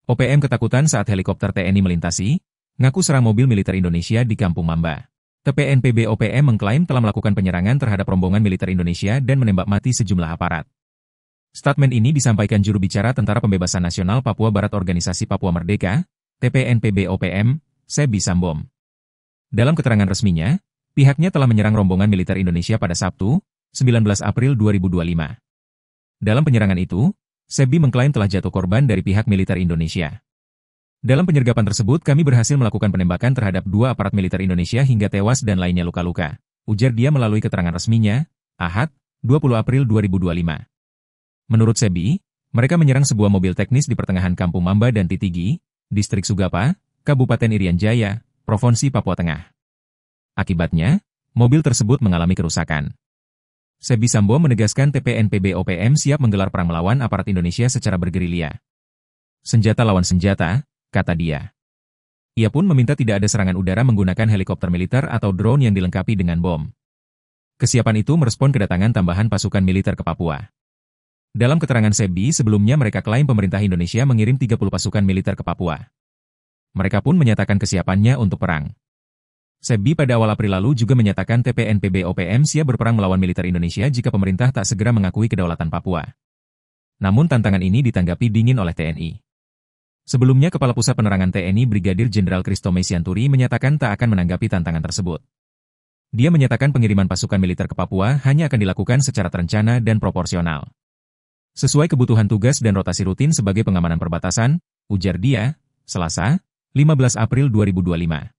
OPM ketakutan saat helikopter TNI melintasi, ngaku serang mobil militer Indonesia di Kampung Mamba. TPNPB OPM mengklaim telah melakukan penyerangan terhadap rombongan militer Indonesia dan menembak mati sejumlah aparat. Statement ini disampaikan juru bicara Tentara Pembebasan Nasional Papua Barat Organisasi Papua Merdeka, TPNPB OPM, Sebi Sambom. Dalam keterangan resminya, pihaknya telah menyerang rombongan militer Indonesia pada Sabtu, 19 April 2025. Dalam penyerangan itu, Sebi mengklaim telah jatuh korban dari pihak militer Indonesia. Dalam penyergapan tersebut kami berhasil melakukan penembakan terhadap 2 aparat militer Indonesia hingga tewas dan lainnya luka-luka, ujar dia melalui keterangan resminya, Ahad, 20 April 2025. Menurut Sebi, mereka menyerang sebuah mobil teknis di pertengahan Kampung Mamba dan Titigi, Distrik Sugapa, Kabupaten Irian Jaya, Provinsi Papua Tengah. Akibatnya, mobil tersebut mengalami kerusakan. Sebi Sambo menegaskan TPNPB OPM siap menggelar perang melawan aparat Indonesia secara bergerilya. Senjata lawan senjata, kata dia. Ia pun meminta tidak ada serangan udara menggunakan helikopter militer atau drone yang dilengkapi dengan bom. Kesiapan itu merespon kedatangan tambahan pasukan militer ke Papua. Dalam keterangan Sebi sebelumnya mereka klaim pemerintah Indonesia mengirim 30 pasukan militer ke Papua. Mereka pun menyatakan kesiapannya untuk perang. Sebi pada awal April lalu juga menyatakan TPNPB OPM siap berperang melawan militer Indonesia jika pemerintah tak segera mengakui kedaulatan Papua. Namun tantangan ini ditanggapi dingin oleh TNI. Sebelumnya Kepala Pusat Penerangan TNI Brigadir Jenderal Christo Mesianturi menyatakan tak akan menanggapi tantangan tersebut. Dia menyatakan pengiriman pasukan militer ke Papua hanya akan dilakukan secara terencana dan proporsional. Sesuai kebutuhan tugas dan rotasi rutin sebagai pengamanan perbatasan, ujar dia, Selasa, 15 April 2025.